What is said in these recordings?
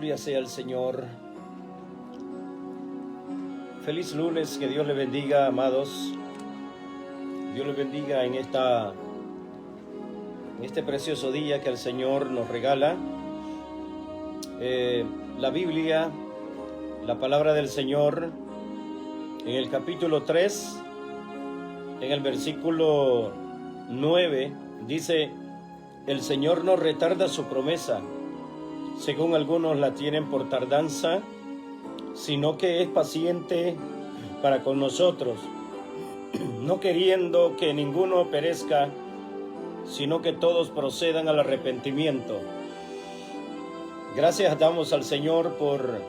Gloria sea al Señor. Feliz lunes, que Dios le bendiga, amados. Dios le bendiga en este precioso día que el Señor nos regala. La Biblia, la palabra del Señor, en el capítulo 3, en el versículo 9, dice: el Señor no retarda su promesa, según algunos la tienen por tardanza, sino que es paciente para con nosotros, no queriendo que ninguno perezca, sino que todos procedan al arrepentimiento. Gracias damos al Señor por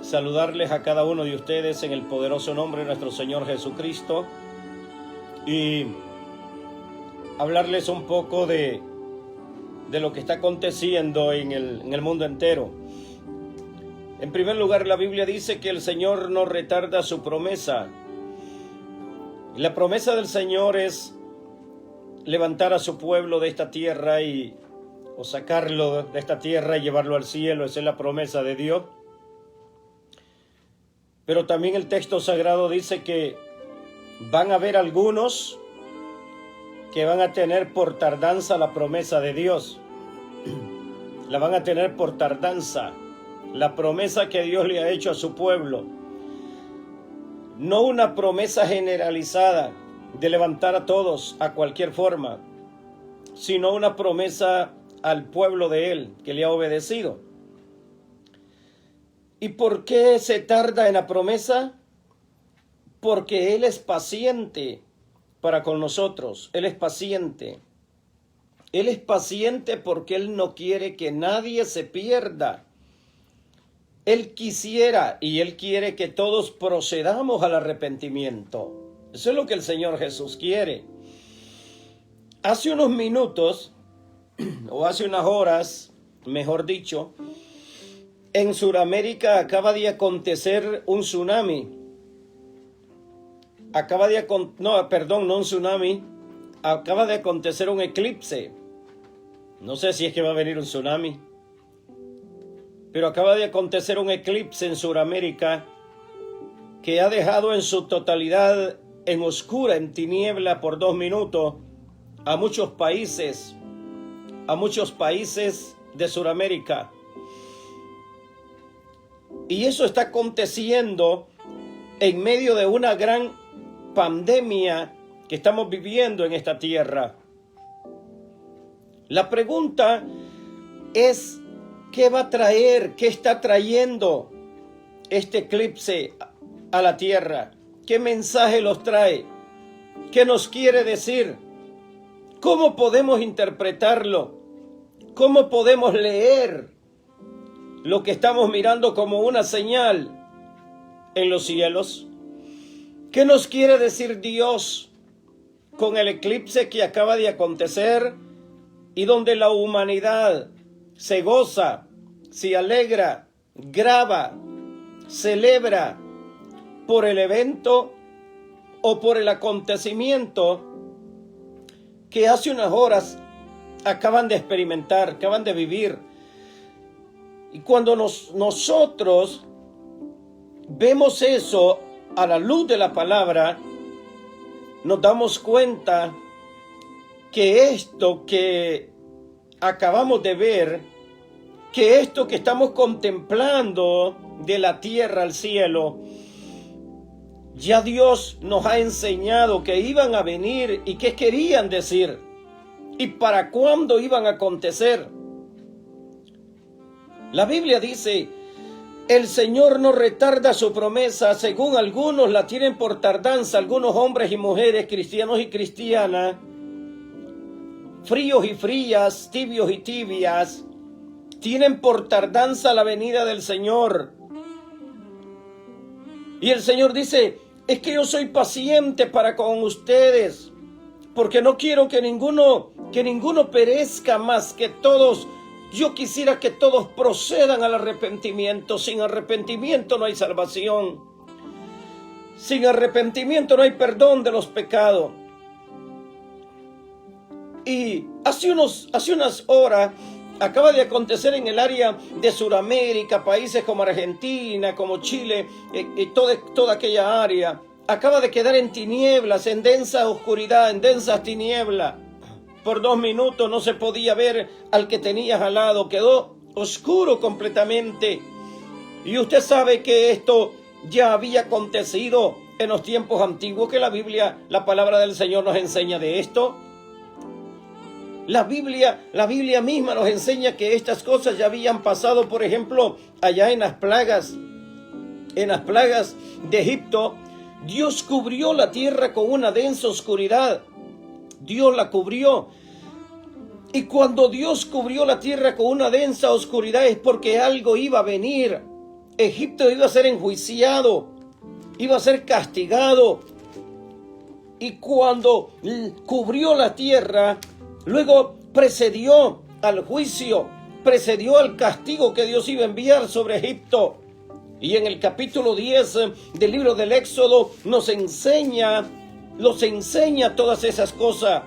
saludarles a cada uno de ustedes en el poderoso nombre de nuestro Señor Jesucristo y hablarles un poco de lo que está aconteciendo en el mundo entero. En primer lugar, la Biblia dice que el Señor no retarda su promesa. Y la promesa del Señor es levantar a su pueblo de esta tierra o sacarlo de esta tierra y llevarlo al cielo. Esa es la promesa de Dios. Pero también el texto sagrado dice que van a haber algunos que van a tener por tardanza la promesa de Dios. La van a tener por tardanza, la promesa que Dios le ha hecho a su pueblo. No una promesa generalizada de levantar a todos a cualquier forma, sino una promesa al pueblo de Él que le ha obedecido. ¿Y por qué se tarda en la promesa? Porque Él es paciente para con nosotros. Él es paciente. Él es paciente porque Él no quiere que nadie se pierda. Él quisiera y Él quiere que todos procedamos al arrepentimiento. Eso es lo que el Señor Jesús quiere. Hace unos minutos, o hace unas horas, mejor dicho, en Sudamérica acaba de acontecer un tsunami. Acaba de acontecer un eclipse. No sé si es que va a venir un tsunami, pero acaba de acontecer un eclipse en Sudamérica que ha dejado en su totalidad en oscura, en tiniebla por 2 minutos a muchos países de Sudamérica. Y eso está aconteciendo en medio de una gran pandemia que estamos viviendo en esta tierra. La pregunta es: ¿qué va a traer? ¿Qué está trayendo este eclipse a la tierra? ¿Qué mensaje los trae? ¿Qué nos quiere decir? ¿Cómo podemos interpretarlo? ¿Cómo podemos leer lo que estamos mirando como una señal en los cielos? ¿Qué nos quiere decir Dios con el eclipse que acaba de acontecer y donde la humanidad se goza, se alegra, graba, celebra por el evento o por el acontecimiento que hace unas horas acaban de experimentar, acaban de vivir? Y cuando nosotros vemos eso a la luz de la palabra, nos damos cuenta que esto que acabamos de ver, que esto que estamos contemplando de la tierra al cielo, ya Dios nos ha enseñado que iban a venir y qué querían decir y para cuándo iban a acontecer. La Biblia dice: el Señor no retarda su promesa, según algunos la tienen por tardanza. Algunos hombres y mujeres, cristianos y cristianas, fríos y frías, tibios y tibias, tienen por tardanza la venida del Señor. Y el Señor dice: es que yo soy paciente para con ustedes, porque no quiero que ninguno perezca, más que todos. Yo quisiera que todos procedan al arrepentimiento. Sin arrepentimiento no hay salvación. Sin arrepentimiento no hay perdón de los pecados. Y hace unas horas Acaba de acontecer en el área de Sudamérica, países como Argentina, como Chile, toda aquella área. Acaba de quedar en tinieblas, en densa oscuridad, en densas tinieblas. Por 2 minutos no se podía ver al que tenías al lado, quedó oscuro completamente. Y usted sabe que esto ya había acontecido en los tiempos antiguos, que la Biblia, la palabra del Señor nos enseña de esto. La Biblia misma nos enseña que estas cosas ya habían pasado, por ejemplo, allá en las plagas de Egipto. Dios cubrió la tierra con una densa oscuridad. Dios la cubrió. Y cuando Dios cubrió la tierra con una densa oscuridad es porque algo iba a venir. Egipto iba a ser enjuiciado, iba a ser castigado. Y cuando cubrió la tierra, luego precedió al juicio, precedió al castigo que Dios iba a enviar sobre Egipto. Y en el capítulo 10 del libro del Éxodo nos enseña todas esas cosas.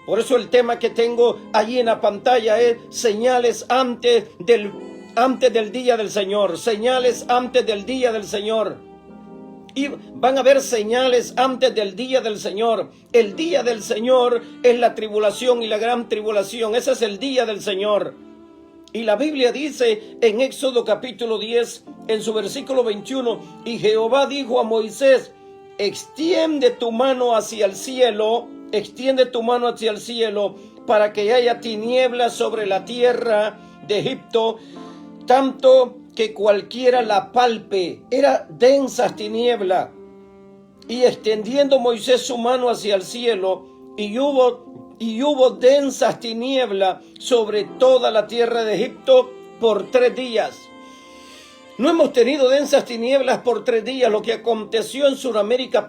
Por eso el tema que tengo allí en la pantalla es señales antes del día del Señor. Señales antes del día del Señor. Y van a haber señales antes del día del Señor. El día del Señor es la tribulación y la gran tribulación. Ese es el día del Señor. Y la Biblia dice en Éxodo capítulo 10, en su versículo 21, y Jehová dijo a Moisés, extiende tu mano hacia el cielo, para que haya tinieblas sobre la tierra de Egipto, tanto que cualquiera la palpe. Era densas tinieblas. Y extendiendo Moisés su mano hacia el cielo, y hubo densas tinieblas sobre toda la tierra de Egipto por 3 días. No hemos tenido densas tinieblas por 3 días. Lo que aconteció en Sudamérica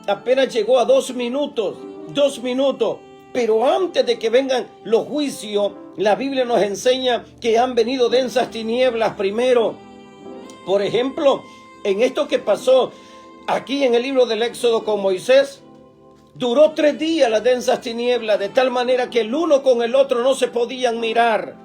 apenas llegó a 2 minutos. 2 minutos. Pero antes de que vengan los juicios, la Biblia nos enseña que han venido densas tinieblas primero. Por ejemplo, en esto que pasó aquí en el libro del Éxodo con Moisés, duró 3 días las densas tinieblas, de tal manera que el uno con el otro no se podían mirar,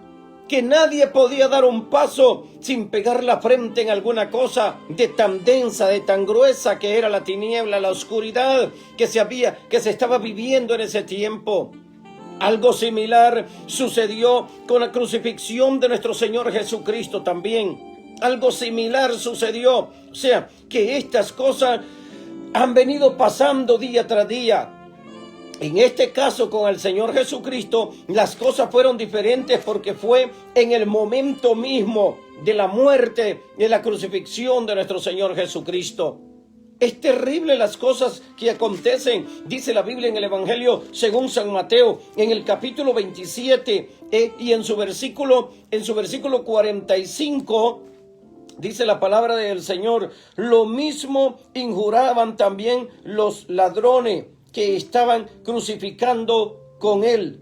que nadie podía dar un paso sin pegar la frente en alguna cosa, de tan densa, de tan gruesa que era la tiniebla, la oscuridad que se estaba viviendo en ese tiempo. Algo similar sucedió con la crucifixión de nuestro Señor Jesucristo también. Algo similar sucedió. O sea, que estas cosas han venido pasando día tras día. En este caso con el Señor Jesucristo, las cosas fueron diferentes porque fue en el momento mismo de la muerte, de la crucifixión de nuestro Señor Jesucristo. Es terrible las cosas que acontecen, dice la Biblia en el Evangelio según San Mateo, en el capítulo 27 y en su versículo 45, dice la palabra del Señor, lo mismo injuraban también los ladrones que estaban crucificados con él.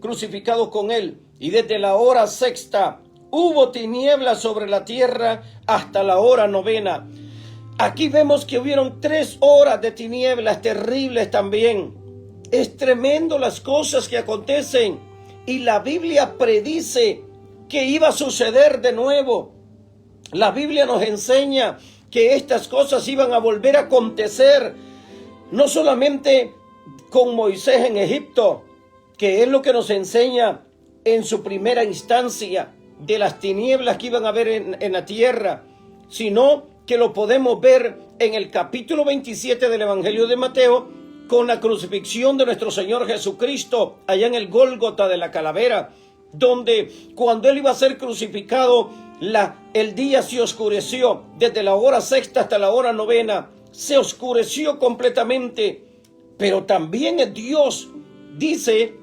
Y desde la hora 6 hubo tinieblas sobre la tierra hasta la hora 9. Aquí vemos que hubieron 3 horas de tinieblas terribles también. Es tremendo las cosas que acontecen. Y la Biblia predice que iba a suceder de nuevo. La Biblia nos enseña que estas cosas iban a volver a acontecer. No solamente con Moisés en Egipto, que es lo que nos enseña en su primera instancia de las tinieblas que iban a haber en la tierra, sino que lo podemos ver en el capítulo 27 del Evangelio de Mateo con la crucifixión de nuestro Señor Jesucristo allá en el Gólgota de la calavera, donde cuando él iba a ser crucificado, el día se oscureció desde la hora 6 hasta la hora 9, se oscureció completamente. Pero también Dios dice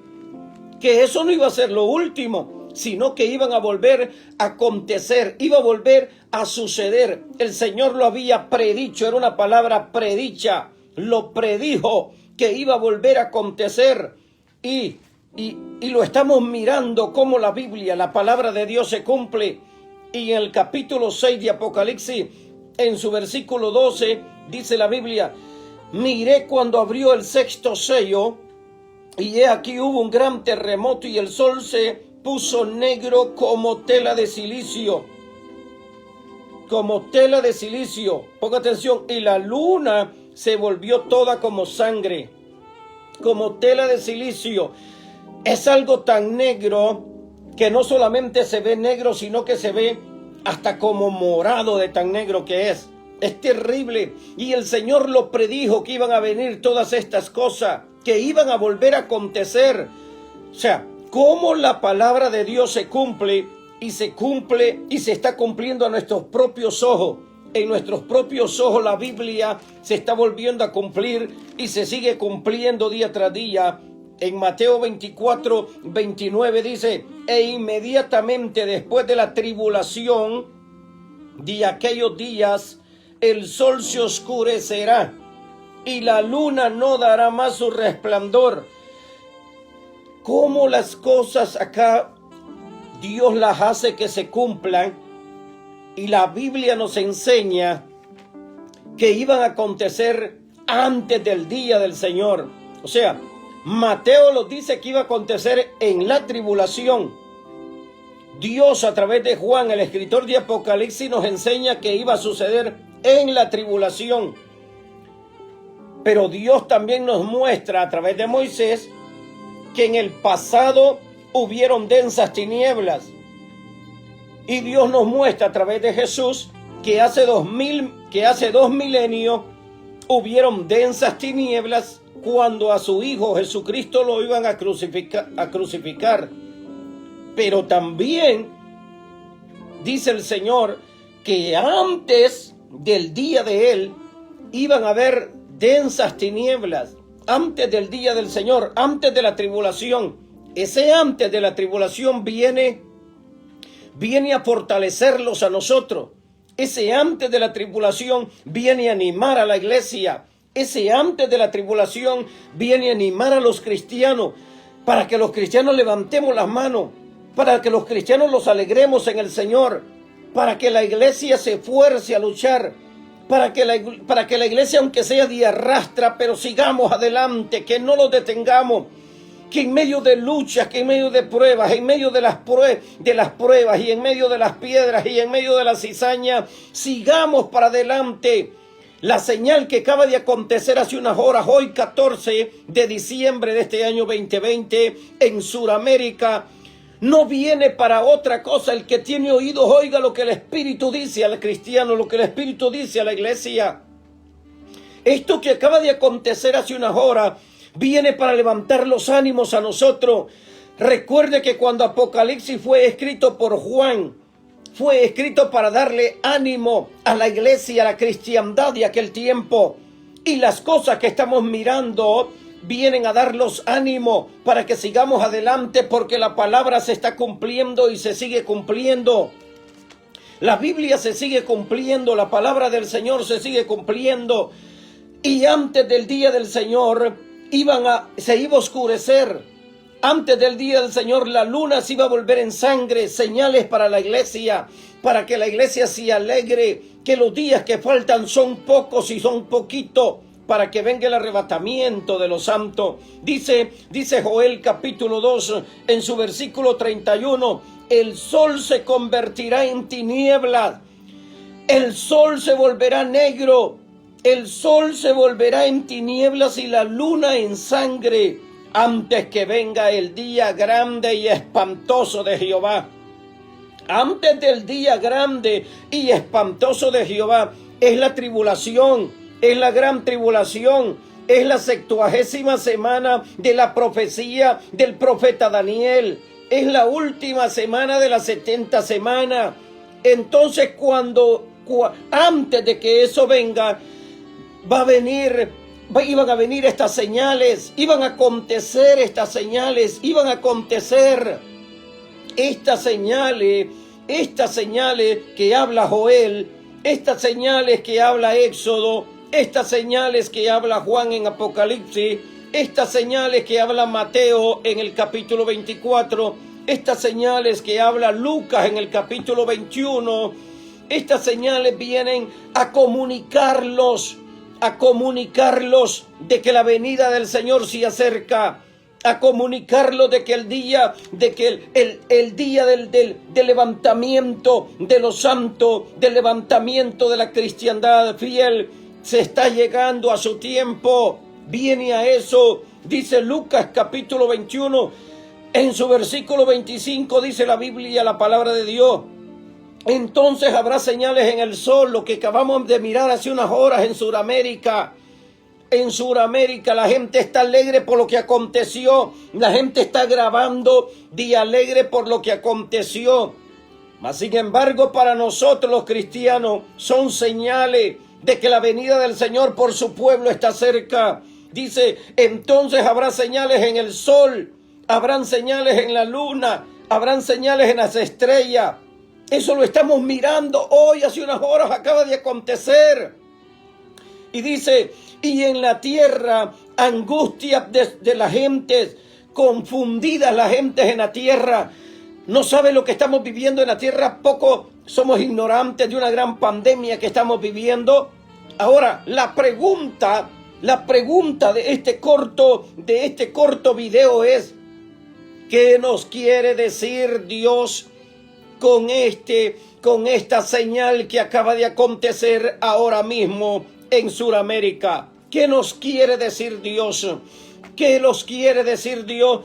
que eso no iba a ser lo último, sino que iban a volver a acontecer, iba a volver a suceder. El Señor lo había predicho, era una palabra predicha, lo predijo que iba a volver a acontecer. Y lo estamos mirando como la Biblia, la palabra de Dios se cumple. Y en el capítulo 6 de Apocalipsis, en su versículo 12, dice la Biblia, miré cuando abrió el 6º sello, y he aquí hubo un gran terremoto, y el sol se puso negro como tela de silicio. Como tela de silicio. Ponga atención. Y la luna se volvió toda como sangre. Como tela de silicio. Es algo tan negro que no solamente se ve negro, sino que se ve hasta como morado de tan negro que es. Es terrible. Y el Señor lo predijo que iban a venir todas estas cosas, que iban a volver a acontecer. O sea, cómo la palabra de Dios se cumple y se está cumpliendo a nuestros propios ojos. En nuestros propios ojos la Biblia se está volviendo a cumplir y se sigue cumpliendo día tras día. En Mateo 24, 29 dice: e inmediatamente después de la tribulación de aquellos días, el sol se oscurecerá y la luna no dará más su resplandor. Cómo las cosas acá Dios las hace que se cumplan, y la Biblia nos enseña que iban a acontecer antes del día del Señor. O sea, Mateo nos dice que iba a acontecer en la tribulación. Dios, a través de Juan, el escritor de Apocalipsis, nos enseña que iba a suceder en la tribulación. Pero Dios también nos muestra a través de Moisés que en el pasado hubieron densas tinieblas. Y Dios nos muestra a través de Jesús que hace 2 milenios hubieron densas tinieblas cuando a su Hijo Jesucristo lo iban a crucificar. Pero también dice el Señor que antes del día de Él iban a haber densas tinieblas. Antes del día del Señor, antes de la tribulación. Ese antes de la tribulación viene a fortalecerlos a nosotros. Ese antes de la tribulación viene a animar a la iglesia. Ese antes de la tribulación viene a animar a los cristianos, para que los cristianos levantemos las manos, para que los cristianos los alegremos en el Señor, para que la iglesia se esfuerce a luchar, para que la iglesia, aunque sea de arrastra, pero sigamos adelante, que no los detengamos, que en medio de luchas, que en medio de pruebas, en medio de las pruebas y en medio de las piedras y en medio de la cizaña, sigamos para adelante. La señal que acaba de acontecer hace unas horas, hoy 14 de diciembre de este año 2020 en Sudamérica, no viene para otra cosa. El que tiene oídos oiga lo que el Espíritu dice al cristiano, lo que el Espíritu dice a la iglesia. Esto que acaba de acontecer hace unas horas viene para levantar los ánimos a nosotros. Recuerde que cuando Apocalipsis fue escrito por Juan, fue escrito para darle ánimo a la iglesia, a la cristiandad de aquel tiempo. Y las cosas que estamos mirando vienen a darnos ánimo para que sigamos adelante, porque la palabra se está cumpliendo y se sigue cumpliendo. La Biblia se sigue cumpliendo, la palabra del Señor se sigue cumpliendo. Y antes del día del Señor se iba a oscurecer. Antes del día del Señor la luna se iba a volver en sangre, señales para la iglesia, para que la iglesia se alegre, que los días que faltan son pocos y son poquitos, para que venga el arrebatamiento de los santos. Dice Joel capítulo 2 en su versículo 31, el sol se convertirá en tinieblas, el sol se volverá negro, el sol se volverá en tinieblas y la luna en sangre, antes que venga el día grande y espantoso de Jehová. Antes del día grande y espantoso de Jehová es la tribulación, es la gran tribulación, es la 70ª semana de la profecía del profeta Daniel, es la última semana de las 70 semanas. Entonces antes de que eso venga, iban a venir estas señales, iban a acontecer estas señales, estas señales que habla Joel, estas señales que habla Éxodo, estas señales que habla Juan en Apocalipsis, estas señales que habla Mateo en el capítulo 24, estas señales que habla Lucas en el capítulo 21, estas señales vienen a comunicarlos de que la venida del Señor se acerca. a comunicarlo de que el día del levantamiento de los santos, del levantamiento de la cristiandad fiel, se está llegando a su tiempo. Viene a eso, dice Lucas capítulo 21, en su versículo 25 dice la Biblia, la palabra de Dios. Entonces habrá señales en el sol, lo que acabamos de mirar hace unas horas en Sudamérica. En Sudamérica la gente está alegre por lo que aconteció. La gente está grabando de alegre por lo que aconteció. Mas sin embargo, para nosotros los cristianos son señales de que la venida del Señor por su pueblo está cerca. Dice, entonces habrá señales en el sol, habrán señales en la luna, habrán señales en las estrellas. Eso lo estamos mirando hoy, hace unas horas acaba de acontecer. Y dice, y en la tierra, angustia de las gentes, confundidas las gentes en la tierra. No sabe lo que estamos viviendo en la tierra, poco somos ignorantes de una gran pandemia que estamos viviendo. Ahora, la pregunta de este corto video es, ¿qué nos quiere decir Dios con esta señal que acaba de acontecer ahora mismo en Sudamérica? ¿Qué nos quiere decir Dios? ¿Qué nos quiere decir Dios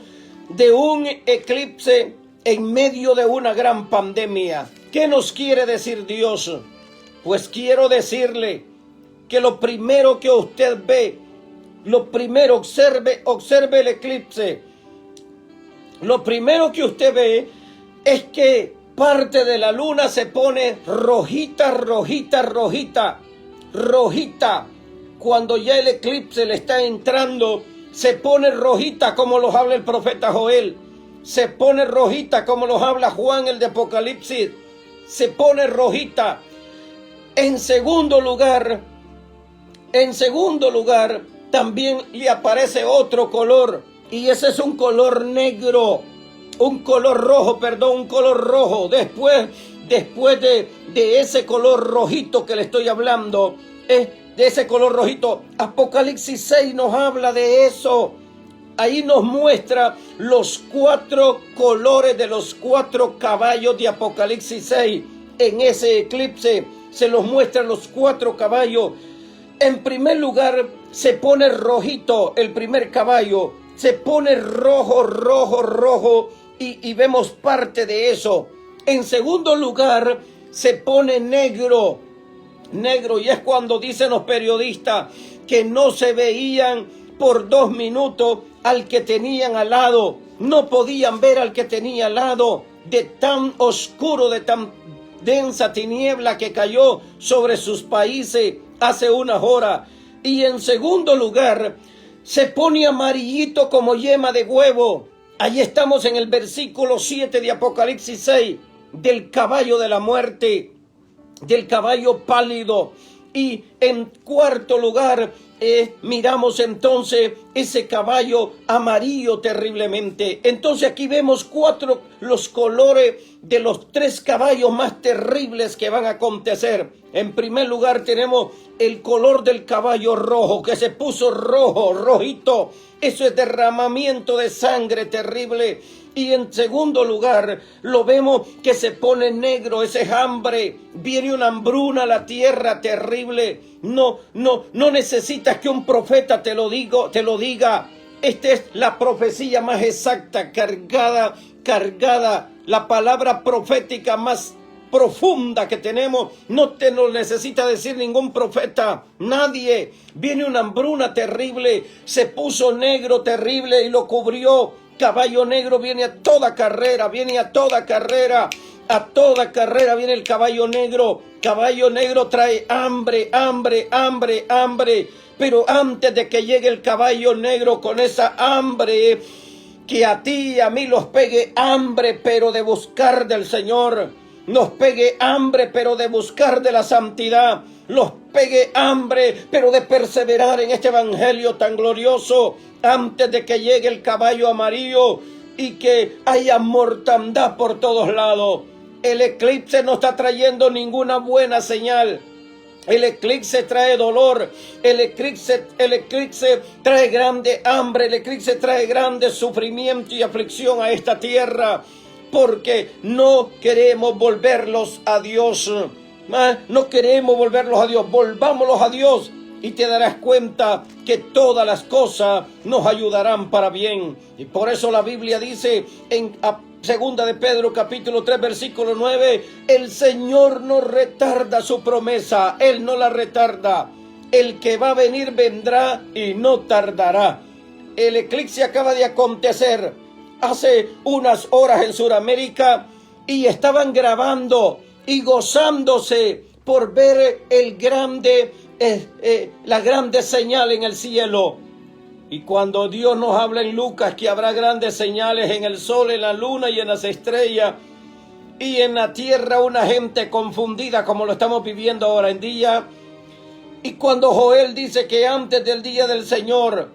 de un eclipse en medio de una gran pandemia? ¿Qué nos quiere decir Dios? Pues quiero decirle que lo primero que usted ve, observe el eclipse. Lo primero que usted ve es que parte de la luna se pone rojita. Cuando ya el eclipse le está entrando, se pone rojita como los habla el profeta Joel. Se pone rojita como los habla Juan el de Apocalipsis. Se pone rojita. En segundo lugar, también le aparece otro color. Y ese es un color negro. Un color rojo. Después de ese color rojito que le estoy hablando, de ese color rojito, Apocalipsis 6 nos habla de eso. Ahí nos muestra los 4 colores de los 4 caballos de Apocalipsis 6. En ese eclipse se los muestran los 4 caballos. En primer lugar, se pone rojito el primer caballo. Se pone rojo. Y vemos parte de eso. En segundo lugar, se pone negro, y es cuando dicen los periodistas que no se veían por 2 minutos al que tenían al lado, no podían ver al que tenía al lado, de tan oscuro, de tan densa tiniebla que cayó sobre sus países hace unas horas. Y en segundo lugar, se pone amarillito como yema de huevo. Allí estamos en el versículo 7 de Apocalipsis 6, del caballo de la muerte, del caballo pálido. Y en cuarto lugar, miramos entonces ese caballo amarillo terriblemente. Entonces aquí vemos los colores de los 3 caballos más terribles que van a acontecer. En primer lugar tenemos el color del caballo rojo, que se puso rojito. Eso es derramamiento de sangre terrible. Y en segundo lugar, lo vemos que se pone negro, ese es hambre. Viene una hambruna a la tierra terrible. No necesitas que un profeta te lo diga. Esta es la profecía más exacta, cargada. La palabra profética más profunda que tenemos. No te lo necesita decir ningún profeta, nadie. Viene una hambruna terrible, se puso negro terrible y lo cubrió. Caballo negro viene a toda carrera, viene el caballo negro. Caballo negro trae hambre. Pero antes de que llegue el caballo negro con esa hambre, que a ti y a mí nos pegue hambre, pero de buscar del Señor. Nos pegue hambre, pero de buscar de la santidad. Nos pegue hambre, pero de perseverar en este evangelio tan glorioso. Antes de que llegue el caballo amarillo y que haya mortandad por todos lados. El eclipse no está trayendo ninguna buena señal. El eclipse trae dolor, el eclipse trae grande hambre, el eclipse trae grande sufrimiento y aflicción a esta tierra, porque no queremos volverlos a Dios. No queremos volverlos a Dios, volvámoslos a Dios y te darás cuenta que todas las cosas nos ayudarán para bien. Y por eso la Biblia dice en Segunda de Pedro capítulo 3 versículo 9, el Señor no retarda su promesa, Él no la retarda. El que va a venir vendrá y no tardará. El eclipse acaba de acontecer hace unas horas en Sudamérica y estaban grabando y gozándose por ver la grande señal en el cielo. Y cuando Dios nos habla en Lucas que habrá grandes señales en el sol, en la luna y en las estrellas, y en la tierra una gente confundida como lo estamos viviendo ahora en día, y cuando Joel dice que antes del día del Señor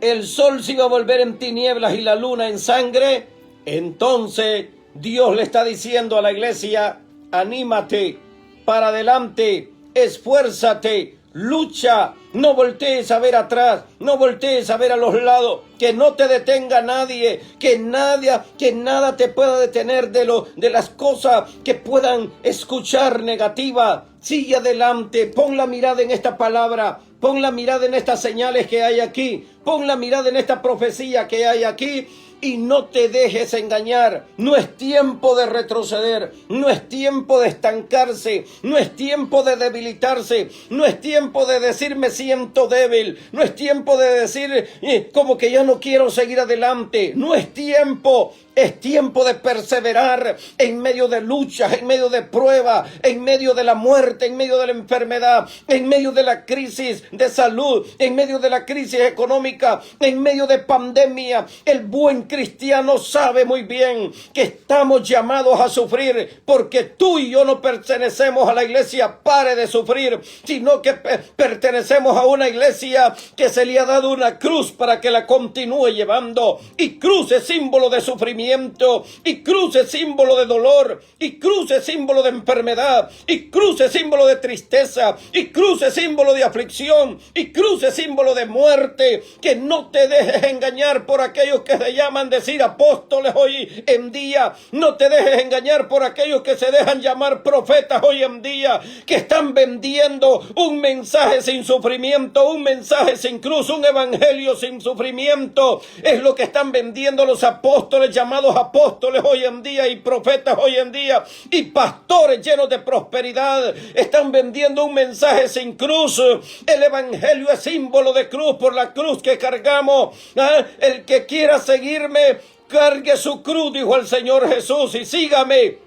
el sol se iba a volver en tinieblas y la luna en sangre, entonces Dios le está diciendo a la iglesia: anímate, para adelante, esfuérzate, lucha, no voltees a ver atrás, no voltees a ver a los lados, que no te detenga nadie, que nada te pueda detener de las cosas que puedan escuchar negativas. Sigue adelante, pon la mirada en esta palabra, pon la mirada en estas señales que hay aquí, pon la mirada en esta profecía que hay aquí. Y no te dejes engañar. No es tiempo de retroceder, no es tiempo de estancarse, no es tiempo de debilitarse, no es tiempo de decir me siento débil, no es tiempo de decir como que ya no quiero seguir adelante, no es tiempo. Es tiempo de perseverar en medio de luchas, en medio de pruebas, en medio de la muerte, en medio de la enfermedad, en medio de la crisis de salud, en medio de la crisis económica, en medio de pandemia. El buen cristiano sabe muy bien que estamos llamados a sufrir, porque tú y yo no pertenecemos a la iglesia pare de sufrir, sino que pertenecemos a una iglesia que se le ha dado una cruz para que la continúe llevando, y cruz es símbolo de sufrimiento, y cruz es símbolo de dolor, y cruz es símbolo de enfermedad, y cruz es símbolo de tristeza, y cruz es símbolo de aflicción, y cruz es símbolo de muerte. Que no te dejes engañar por aquellos que se llaman decir apóstoles hoy en día, no te dejes engañar por aquellos que se dejan llamar profetas hoy en día, que están vendiendo un mensaje sin sufrimiento, un mensaje sin cruz, un evangelio sin sufrimiento. Es lo que están vendiendo los apóstoles llamados apóstoles hoy en día, y profetas hoy en día, y pastores llenos de prosperidad. Están vendiendo un mensaje sin cruz. El evangelio es símbolo de cruz, por la cruz que cargamos. El que quiera seguirme, cargue su cruz, dijo el Señor Jesús, y sígame.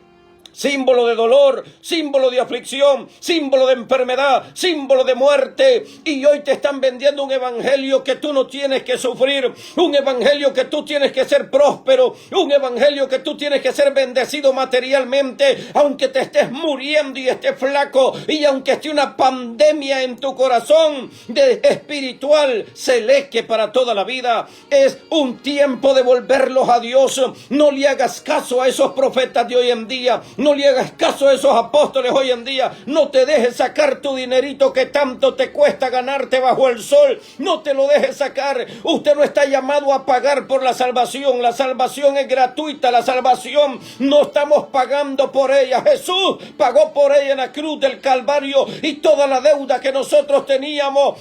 Símbolo de dolor, símbolo de aflicción, símbolo de enfermedad, símbolo de muerte. Y hoy te están vendiendo un evangelio que tú no tienes que sufrir, un evangelio que tú tienes que ser próspero, un evangelio que tú tienes que ser bendecido materialmente, aunque te estés muriendo y estés flaco, y aunque esté una pandemia en tu corazón de espiritual, se leque para toda la vida. Es un tiempo de volverlos a Dios. No le hagas caso a esos profetas de hoy en día. No le hagas caso a esos apóstoles hoy en día. No te dejes sacar tu dinerito que tanto te cuesta ganarte bajo el sol. No te lo dejes sacar. Usted no está llamado a pagar por la salvación. La salvación es gratuita. La salvación no estamos pagando por ella. Jesús pagó por ella en la cruz del Calvario, y toda la deuda que nosotros teníamos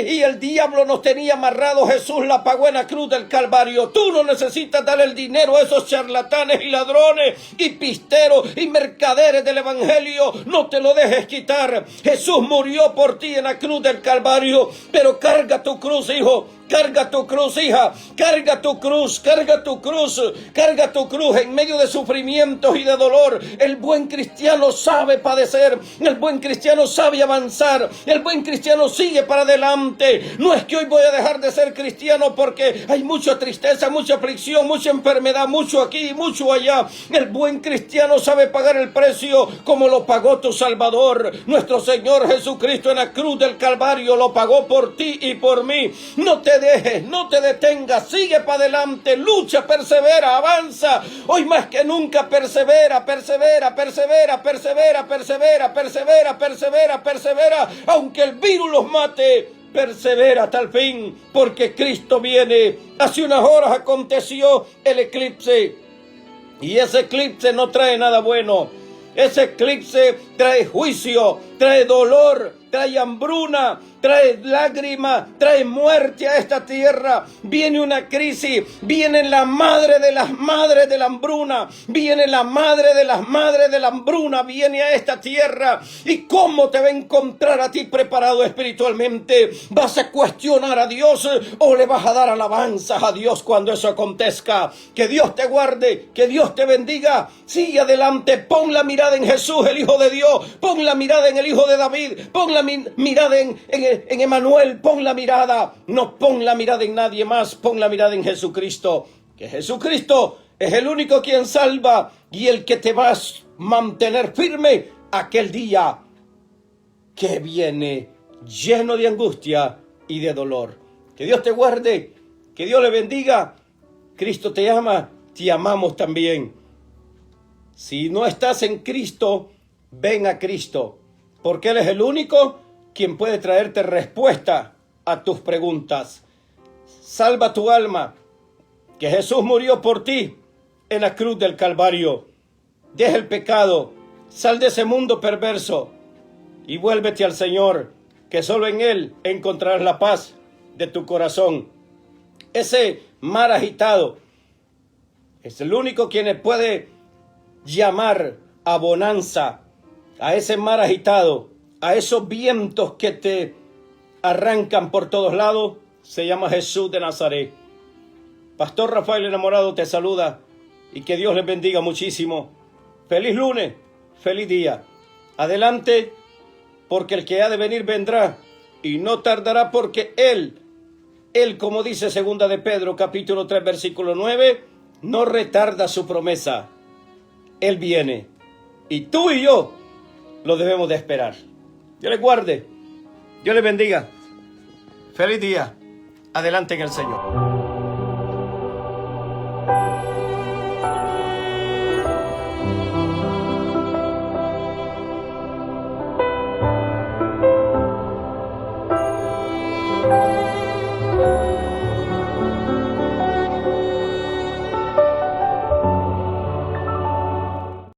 y el diablo nos tenía amarrado, Jesús la pagó en la cruz del Calvario. Tú no necesitas darle el dinero a esos charlatanes y ladrones y pisteros y mercaderes del evangelio. No te lo dejes quitar. Jesús murió por ti en la cruz del Calvario, pero carga tu cruz, hijo. Carga tu cruz, hija, carga tu cruz, carga tu cruz, carga tu cruz en medio de sufrimientos y de dolor. El buen cristiano sabe padecer, el buen cristiano sabe avanzar, el buen cristiano sigue para adelante. No es que hoy voy a dejar de ser cristiano porque hay mucha tristeza, mucha aflicción, mucha enfermedad, mucho aquí y mucho allá. El buen cristiano sabe sabe pagar el precio como lo pagó tu Salvador. Nuestro Señor Jesucristo en la cruz del Calvario lo pagó por ti y por mí. No te dejes, no te detengas, sigue para adelante, lucha, persevera, avanza. Hoy más que nunca persevera, persevera, persevera, persevera, persevera, persevera, persevera, persevera. Aunque el virus los mate, persevera hasta el fin, porque Cristo viene. Hace unas horas aconteció el eclipse, y ese eclipse no trae nada bueno. Ese eclipse trae juicio, trae dolor, trae hambruna, trae lágrima, trae muerte a esta tierra. Viene una crisis, viene la madre de las madres de la hambruna, viene la madre de las madres de la hambruna, viene a esta tierra. ¿Y cómo te va a encontrar a ti preparado espiritualmente? ¿Vas a cuestionar a Dios o le vas a dar alabanzas a Dios cuando eso acontezca? Que Dios te guarde, que Dios te bendiga. Sigue adelante, pon la mirada en Jesús, el Hijo de Dios, pon la mirada en el Hijo de David, pon la mirada en Emmanuel, pon la mirada, no pon la mirada en nadie más, pon la mirada en Jesucristo, que Jesucristo es el único quien salva y el que te va a mantener firme aquel día que viene lleno de angustia y de dolor. Que Dios te guarde, que Dios le bendiga. Cristo te ama, te amamos también. Si no estás en Cristo, ven a Cristo, porque Él es el único quien puede traerte respuesta a tus preguntas. Salva tu alma, que Jesús murió por ti en la cruz del Calvario. Deja el pecado, sal de ese mundo perverso y vuélvete al Señor, que solo en Él encontrarás la paz de tu corazón. Ese mar agitado es el único quien puede llamar a bonanza a ese mar agitado, a esos vientos que te arrancan por todos lados. Se llama Jesús de Nazaret. Pastor Rafael Enamorado te saluda y que Dios les bendiga muchísimo. Feliz lunes, feliz día. Adelante, porque el que ha de venir vendrá y no tardará, porque Él, como dice segunda de Pedro, capítulo 3, versículo 9, no retarda su promesa. Él viene y tú y yo lo debemos de esperar. Dios les guarde, Dios les bendiga. Feliz día. Adelante en el Señor.